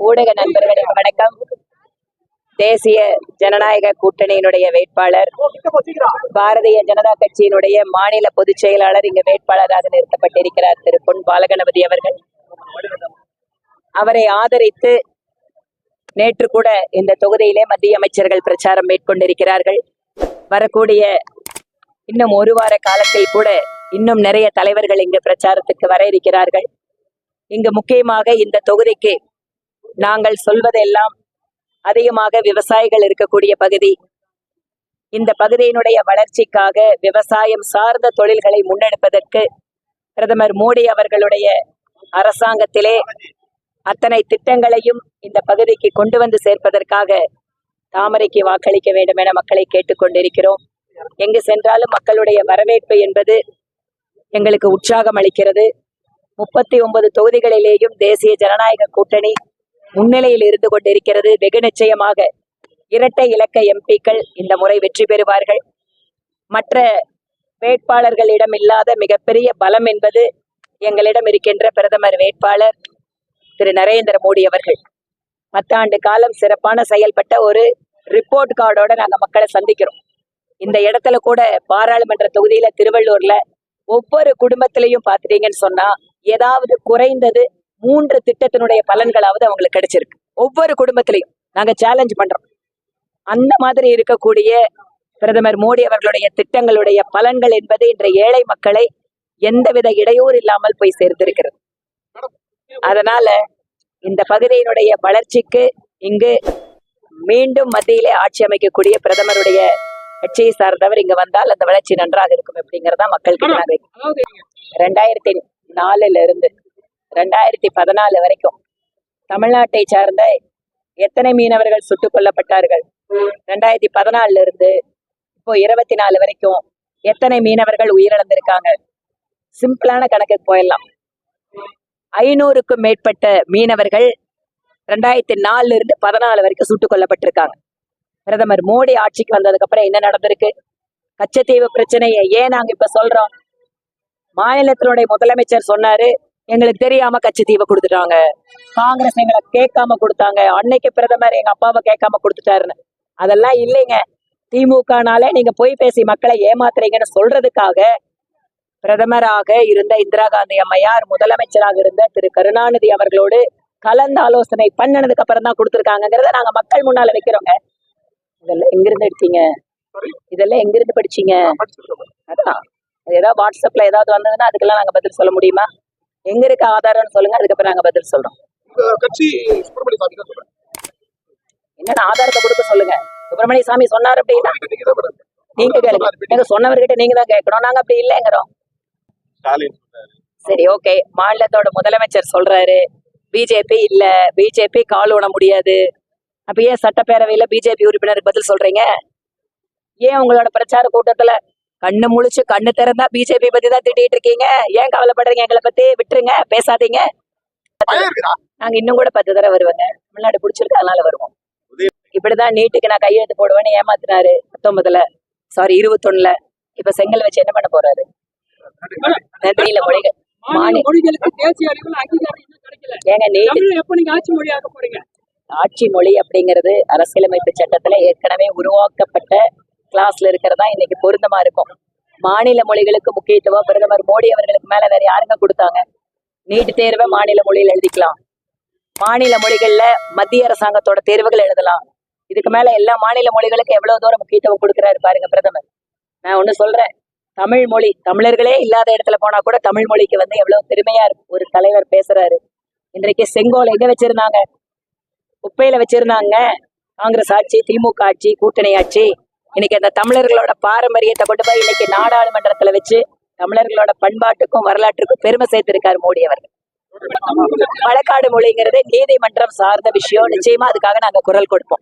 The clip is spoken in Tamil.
ஊடக நண்பர்களுக்கு வணக்கம். தேசிய ஜனநாயக கூட்டணியினுடைய வேட்பாளர், பாரதிய ஜனதா கட்சியினுடைய மாநில பொதுச் செயலாளர் இங்கு வேட்பாளராக நிறுத்தப்பட்டிருக்கிறார் திரு பொன் பாலகணபதி அவர்கள். அவரை ஆதரித்து நேற்று கூட இந்த தொகுதியிலே மத்திய அமைச்சர்கள் பிரச்சாரம் மேற்கொண்டிருக்கிறார்கள். வரக்கூடிய இன்னும் ஒரு வார காலத்தில் கூட இன்னும் நிறைய தலைவர்கள் இங்கு பிரச்சாரத்துக்கு வர இருக்கிறார்கள். இங்கு முக்கியமாக இந்த தொகுதிக்கு நாங்கள் சொல்வதெல்லாம் அதிகமாக விவசாயிகள் இருக்கக்கூடிய பகுதி. இந்த பகுதியினுடைய வளர்ச்சிக்காக விவசாயம் சார்ந்த தொழில்களை முன்னெடுப்பதற்கு பிரதமர் மோடி அவர்களுடைய அரசாங்கத்திலே அத்தனை திட்டங்களையும் இந்த பகுதிக்கு கொண்டு வந்து சேர்ப்பதற்காக தாமரைக்கு வாக்களிக்க வேண்டும் என மக்களை கேட்டுக்கொண்டிருக்கிறோம். எங்கு சென்றாலும் மக்களுடைய வரவேற்பு என்பது எங்களுக்கு உற்சாகம் அளிக்கிறது. 39 தொகுதிகளிலேயும் தேசிய ஜனநாயக கூட்டணி முன்னிலையில் இருந்து கொண்டிருக்கிறது. வெகு நிச்சயமாக இரட்டை இலக்க எம்பிக்கள் இந்த முறை வெற்றி பெறுவார்கள். மற்ற வேட்பாளர்களிடம் இல்லாத மிகப்பெரிய பலம் என்பது எங்களிடம் இருக்கின்ற பிரதமர் வேட்பாளர் திரு நரேந்திர மோடி அவர்கள். 10 ஆண்டு காலம் சிறப்பான செயல்பட்ட ஒரு ரிப்போர்ட் கார்டோட நாங்க மக்களை சந்திக்கிறோம். இந்த இடத்துல கூட பாராளுமன்ற தொகுதியில திருவள்ளூர்ல ஒவ்வொரு குடும்பத்திலையும் பாத்துட்டீங்கன்னு சொன்னா ஏதாவது குறைந்தது 3 திட்டத்தினுடைய பலன்களாவது அவங்களுக்கு கிடைச்சிருக்கு. ஒவ்வொரு குடும்பத்திலையும் நாங்க சேலஞ்ச் பண்றோம். அந்த மாதிரி இருக்கக்கூடிய பிரதமர் மோடி அவர்களுடைய திட்டங்களுடைய பலன்கள் என்பது இன்று ஏழை மக்களை எந்தவித இடையூறு இல்லாமல் போய் சேர்ந்திருக்கிறது. அதனால இந்த பகுதியினுடைய வளர்ச்சிக்கு இங்கு மீண்டும் மத்தியிலே ஆட்சி அமைக்கக்கூடிய பிரதமருடைய கட்சியை சார்ந்தவர் இங்க வந்தால் அந்த வளர்ச்சி நன்றாக இருக்கும் அப்படிங்கறதா மக்களுக்கு. 2004 இருந்து 2014 வரைக்கும் தமிழ்நாட்டை சார்ந்த எத்தனை மீனவர்கள் சுட்டுக் கொல்லப்பட்டார்கள்? 2014 இருந்து இப்போ 24 வரைக்கும் எத்தனை மீனவர்கள் உயிரிழந்திருக்காங்க? சிம்பிளான கணக்குக்கு போயிடலாம். 500க்கும் மேற்பட்ட மீனவர்கள் 2004 இருந்து 14 வரைக்கும் சுட்டுக் கொல்லப்பட்டிருக்காங்க. பிரதமர் மோடி ஆட்சிக்கு வந்ததுக்கு அப்புறம் என்ன நடந்திருக்கு? கச்சத்தீவு பிரச்சனையை ஏன் நாங்க இப்ப சொல்றோம்? மாநிலத்தினுடைய முதலமைச்சர் சொன்னாரு, எங்களுக்கு தெரியாம கச்சத்தீவை கொடுத்துட்டாங்க, காங்கிரஸ் எங்களை கேட்காம கொடுத்தாங்க, அன்னைக்கு பிரதமர் எங்க அப்பாவை கேட்காம கொடுத்துட்டாருன்னு. அதெல்லாம் இல்லைங்க. திமுகனாலே நீங்க போய் பேசி மக்களை ஏமாத்துறீங்கன்னு சொல்றதுக்காக பிரதமராக இருந்த இந்திரா காந்தி அம்மையார், முதலமைச்சராக இருந்த திரு கருணாநிதி அவர்களோடு கலந்து ஆலோசனை பண்ணனதுக்கு அப்புறம் தான் கொடுத்துருக்காங்கிறத நாங்க மக்கள் முன்னால வைக்கிறோங்க. இதெல்லாம் எங்கிருந்து எடுத்தீங்க? இதெல்லாம் எங்கிருந்து படிச்சீங்க? அதான் ஏதாவது வாட்ஸ்அப்ல ஏதாவது வந்ததுன்னா அதுக்கெல்லாம் நாங்க பதில் சொல்ல முடியுமா? எங்க இருக்க ஆதாரம்னு சொல்லுங்க, அதுக்கப்புறம் நாங்க பதில் சொல்றோம். என்னன்னா ஆதாரத்தை கொடுக்க சொல்லுங்க. சுப்பிரமணிய சாமி சொன்னார் அப்படின்னா நீங்க கேளுங்க. எங்க சொன்னவர்கிட்ட நீங்க தான் கேட்கணும். நாங்க அப்படி இல்லைங்கிறோம். சரி, ஓகே. மாநிலத்தோட முதலமைச்சர் சொல்றாரு பிஜேபி இல்ல, பிஜேபி கால் ஊன முடியாது. அப்ப ஏன் சட்டப்பேரவையில பிஜேபி உறுப்பினருக்கு பதில் சொல்றீங்க? ஏன் உங்களோட பிரச்சார கூட்டத்துல கண்ணு முழிச்சு கண்ணு திறந்தா பிஜேபி பத்தி தான் திட்டிட்டு இருக்கீங்க? ஏன் கவலைப்படுறீங்க? எங்களை பத்தி விட்டுருங்க, பேசாதீங்க. நாங்க இன்னும் கூட 10 தடவை வருவாங்க. தமிழ்நாடு பிடிச்சிருக்கு, அதனால வருவோம். இப்படிதான் நீட்டுக்கு நான் கையெழுத்து போடுவேன்னு ஏமாத்தினாரு 19ல, சாரி 21ல. இப்ப செங்கல் வச்சு என்ன பண்ண போறாரு? நன்றியில மொழிகள் ஏங்க நீட்டு ஆட்சி மொழி அப்படிங்கிறது அரசியலமைப்பு சட்டத்துல ஏற்கனவே உருவாக்கப்பட்ட கிளாஸ்ல இருக்கிறதா இன்னைக்கு பொருத்தமா இருக்கும். மாநில மொழிகளுக்கு முக்கியத்துவம் பிரதமர் மோடி அவர்களுக்கு மேல வேற யாருங்க கொடுத்தாங்க? நீட் தேர்வை மாநில மொழியில் எழுதிக்கலாம். மாநில மொழிகள்ல மத்திய அரசாங்கத்தோட தேர்வுகள் எழுதலாம். இதுக்கு மேல எல்லா மாநில மொழிகளுக்கும் எவ்வளவு தூரம் முக்கியத்துவம் கொடுக்கிறாரு பாருங்க பிரதமர். நான் ஒண்ணு சொல்றேன், தமிழ் மொழி தமிழர்களே இல்லாத இடத்துல போனா கூட தமிழ் மொழிக்கு எவ்வளவு பெருமையா ஒரு தலைவர் பேசுறாரு. இன்றைக்கு செங்கோல் எங்க வச்சிருந்தாங்க? குப்பையில வச்சிருந்தாங்க. காங்கிரஸ் ஆட்சி, திமுக ஆட்சி, கூட்டணி ஆட்சி. இன்னைக்கு அந்த தமிழர்களோட பாரம்பரியத்தை கொண்டு போய் இன்னைக்கு நாடாளுமன்றத்துல வச்சு தமிழர்களோட பண்பாட்டுக்கும் வரலாற்றுக்கும் பெருமை சேர்த்திருக்காரு மோடி அவர்கள். வழக்காடு மொழிங்கிறது நீதிமன்றம் சார்ந்த விஷயம். நிச்சயமா அதுக்காக நாங்க குரல் கொடுப்போம்.